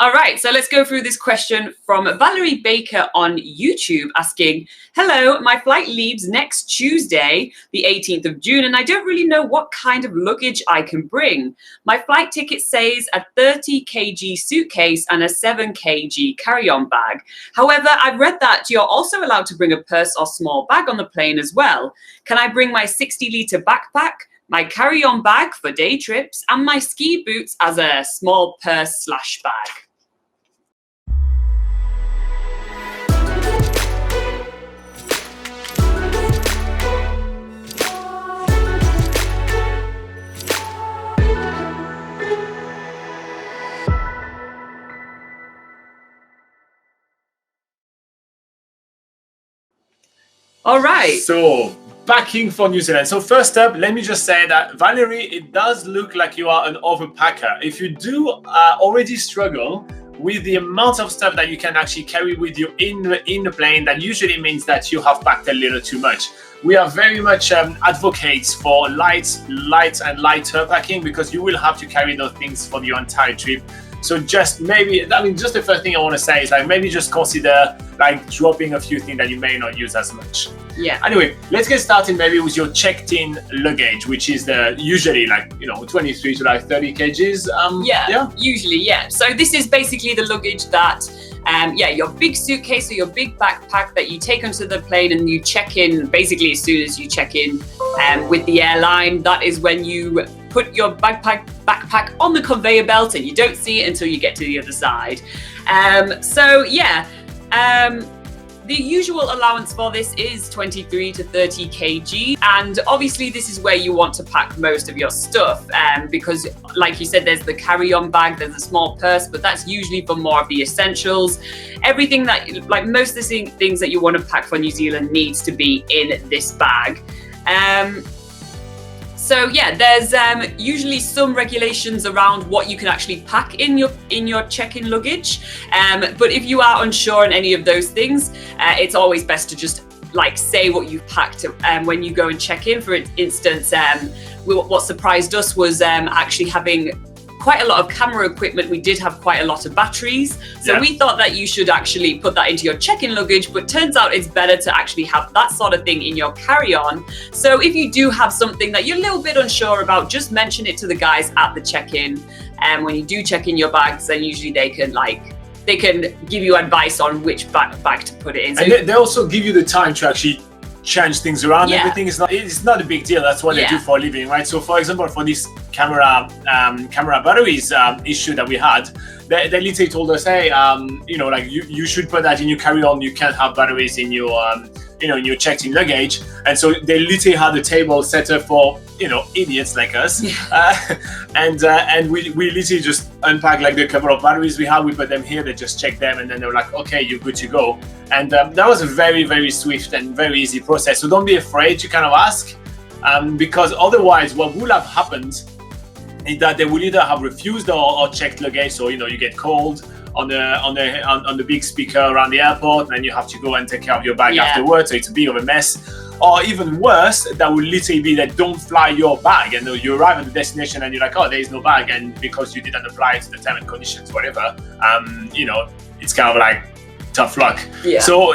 All right, so let's go through this question from Valerie Baker on YouTube asking, hello, my flight leaves next Tuesday, the 18th of June, and I don't really know what kind of luggage I can bring. My flight ticket says a 30 kg suitcase and a 7 kg carry-on bag. However, I've read that you're also allowed to bring a purse or small bag on the plane as well. Can I bring my 60-litre backpack, my carry-on bag for day trips, and my ski boots as a small purse/bag? All right. So, packing for New Zealand. So first up, let me just say that, Valerie, it does look like you are an overpacker. If you do already struggle with the amount of stuff that you can actually carry with you in the plane, that usually means that you have packed a little too much. We are very much advocates for light and lighter packing, because you will have to carry those things for your entire trip. So just maybe, just the first thing I want to say is maybe just consider dropping a few things that you may not use as much. Yeah. Anyway, let's get started maybe with your checked-in luggage, which is usually 23 to 30 kgs. Usually, yeah. So this is basically the luggage that, your big suitcase or your big backpack that you take onto the plane and you check in basically as soon as you check in with the airline. That is when you put your backpack on the conveyor belt and you don't see it until you get to the other side. The usual allowance for this is 23 to 30 kg, and obviously this is where you want to pack most of your stuff, because like you said, there's the carry-on bag, there's a small purse, but that's usually for more of the essentials. Everything that, most of the things that you want to pack for New Zealand needs to be in this bag. There's usually some regulations around what you can actually pack in your check-in luggage. But if you are unsure on any of those things, it's always best to just say what you've packed when you go and check in. For instance, what surprised us was actually having quite a lot of camera equipment. We did have quite a lot of batteries. So we thought that you should actually put that into your check-in luggage, but turns out it's better to actually have that sort of thing in your carry-on. So if you do have something that you're a little bit unsure about, just mention it to the guys at the check-in. And when you do check in your bags, then usually they can give you advice on which bag to put it in. So and they also give you the time to actually change things around. Everything is not a big deal. That's what they do for a living, right? So for example, for this camera batteries issue that we had, they literally told us, hey, you should put that in your carry-on. You can't have batteries in your in your checked-in luggage. And so they literally had a table set up for idiots like us, and we literally just unpacked the couple of batteries we had. We put them here, they just checked them, and then they were like, okay, you're good to go. And that was a very, very swift and very easy process. So don't be afraid to kind of ask, because otherwise what would have happened is that they would either have refused or checked luggage. So you get called on the big speaker around the airport, and then you have to go and take care of your bag afterwards. So it's a bit of a mess. Or even worse, that would literally be that don't fly your bag, and you arrive at the destination and you're like, oh, there is no bag, and because you didn't apply to the terms and conditions, whatever, it's kind of tough luck. So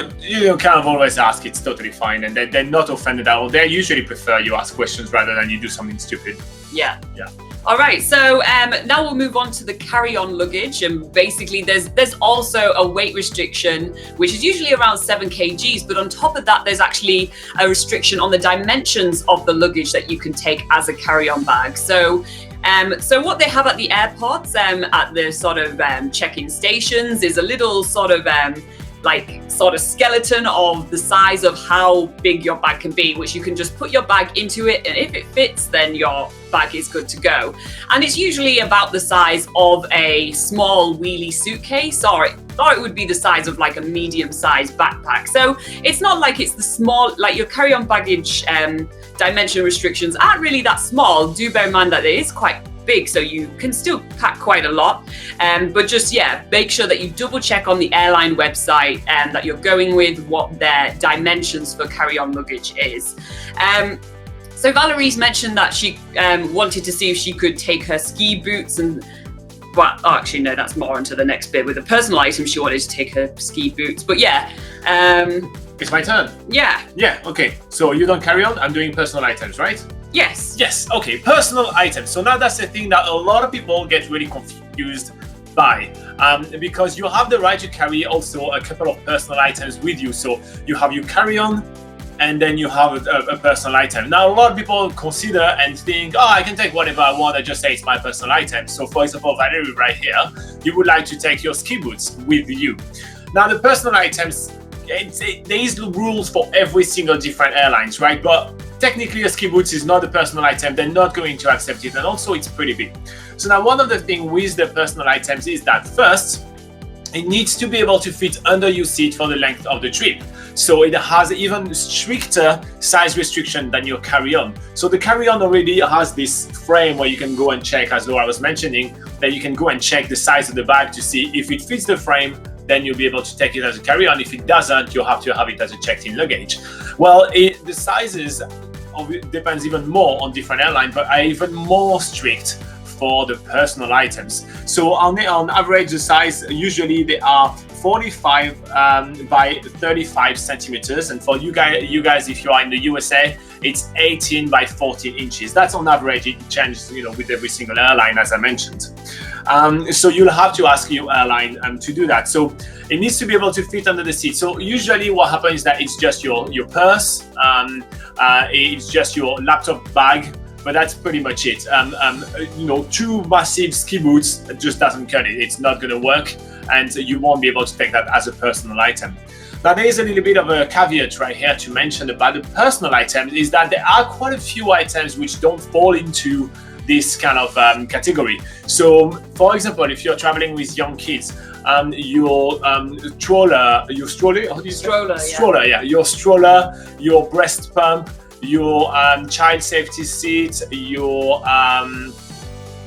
kind of always ask. It's totally fine, and they're not offended at all. They usually prefer you ask questions rather than you do something stupid. Yeah. All right, so now we'll move on to the carry-on luggage, and basically there's also a weight restriction, which is usually around 7 kgs, but on top of that, there's actually a restriction on the dimensions of the luggage that you can take as a carry-on bag. So what they have at the airports, at the sort of check-in stations, is a little sort of skeleton of the size of how big your bag can be, which you can just put your bag into it, and if it fits, then your bag is good to go. And it's usually about the size of a small wheelie suitcase, or it would be the size of a medium-sized backpack. So it's not like it's the small, your carry-on baggage dimension restrictions aren't really that small. Do bear in mind that it is quite big, so you can still pack quite a lot, but just make sure that you double check on the airline website and that you're going with what their dimensions for carry-on luggage is. So Valerie's mentioned that she wanted to see if she could take her ski boots, and well, actually no, that's more onto the next bit. With the personal items, she wanted to take her ski boots, but yeah. It's my turn. Yeah. Yeah, okay. So you don't carry on, I'm doing personal items, right? Yes. Yes, okay, personal items. So now that's the thing that a lot of people get really confused by, because you have the right to carry also a couple of personal items with you. So you have your carry-on, and then you have a personal item. Now, a lot of people consider and think, oh, I can take whatever I want, I just say it's my personal item. So for example, Valerie right here, you would like to take your ski boots with you. Now, the personal items, there is rules for every single different airlines, right? But technically a ski boots is not a personal item, they're not going to accept it, and also it's pretty big. So now one of the things with the personal items is that first, it needs to be able to fit under your seat for the length of the trip. So it has even stricter size restriction than your carry-on. So the carry-on already has this frame where you can go and check, as Laura was mentioning, that you can go and check the size of the bag to see if it fits the frame, then you'll be able to take it as a carry-on. If it doesn't, you'll have to have it as a checked-in luggage. Well, the sizes depends even more on different airlines, but are even more strict for the personal items. So on average, the size, usually they are 45 by 35 centimeters. And for you guys, if you are in the USA, it's 18 by 14 inches. That's on average. It changes, with every single airline, as I mentioned. So you'll have to ask your airline to do that. So it needs to be able to fit under the seat. So usually what happens is that it's just your purse, it's just your laptop bag, but that's pretty much it. Two massive ski boots just doesn't cut it. It's not gonna work, and you won't be able to take that as a personal item. Now there is a little bit of a caveat right here to mention about the personal items, is that there are quite a few items which don't fall into this kind of category. So for example, if you're traveling with young kids, your stroller, your breast pump, your child safety seat, your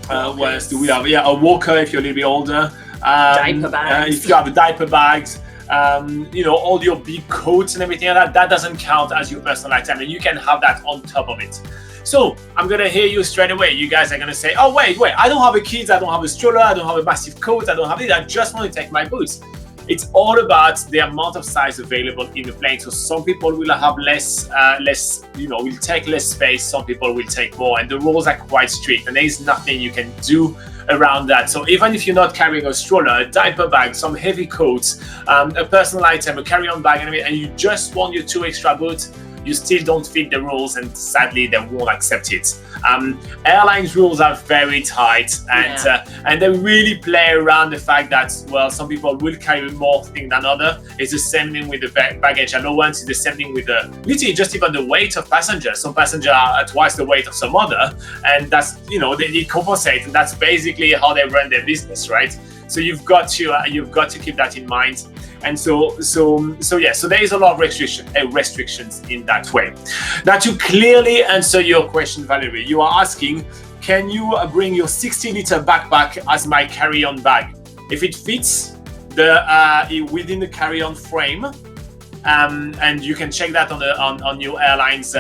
what else do we have? Yeah, a walker if you're a little bit older. Diaper bags. If you have diaper bags, all your big coats and everything like that, that doesn't count as your personal item, and you can have that on top of it. So I'm gonna hear you straight away. You guys are gonna say, oh wait, I don't have a kids, I don't have a stroller, I don't have a massive coat, I don't have it, I just want to take my boots. It's all about the amount of size available in the plane. So some people will have less, will take less space, some people will take more, and the rules are quite strict, and there is nothing you can do around that. So even if you're not carrying a stroller, a diaper bag, some heavy coats, a personal item, a carry-on bag, and you just want your 2 extra boots, you still don't fit the rules, and sadly they won't accept it. Airlines rules are very tight, and they really play around the fact that, well, some people will carry more things than others. It's the same thing with the baggage allowance. It's the same thing with literally just even the weight of passengers. Some passengers are twice the weight of some other, and that's, they compensate, and that's basically how they run their business, right? So you've got to keep that in mind. And so there is a lot of restrictions in that way. Now, to clearly answer your question, Valerie, you are asking, can you bring your 60-liter backpack as my carry-on bag? If it fits within the carry-on frame, and you can check that on your airline's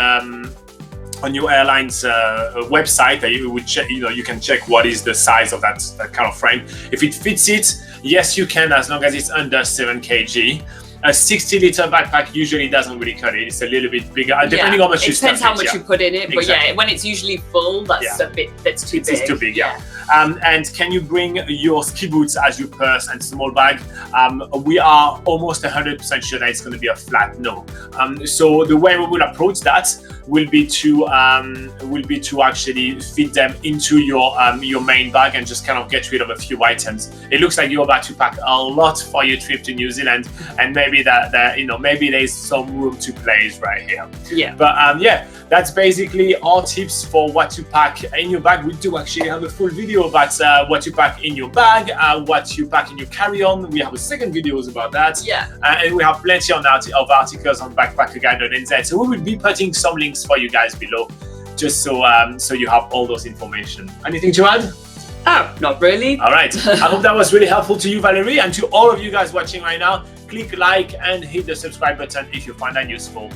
website, you would check, you can check what is the size of that kind of frame. If it fits it, yes, you can, as long as it's under 7 kg. A 60-liter backpack usually doesn't really cut it. It's a little bit bigger, depending on how much you stuff. It depends how much you put in it, but when it's usually full, that's that's too big. It's too big, yeah. And can you bring your ski boots as your purse and small bag? We are almost 100% sure that it's going to be a flat no. So the way we will approach that will be to actually fit them into your main bag and just kind of get rid of a few items. It looks like you're about to pack a lot for your trip to New Zealand, and maybe maybe there's some room to play right here. Yeah. But that's basically our tips for what to pack in your bag. We do actually have a full video about what you pack in your bag, what you pack in your carry-on. We have a second videos about that. Yeah. And we have plenty of articles on BackpackerGuide.NZ. So we will be putting some links for you guys below, just so you have all those information. Anything to add? Oh, not really. All right. I hope that was really helpful to you, Valerie, and to all of you guys watching right now. Click like and hit the subscribe button if you find that useful.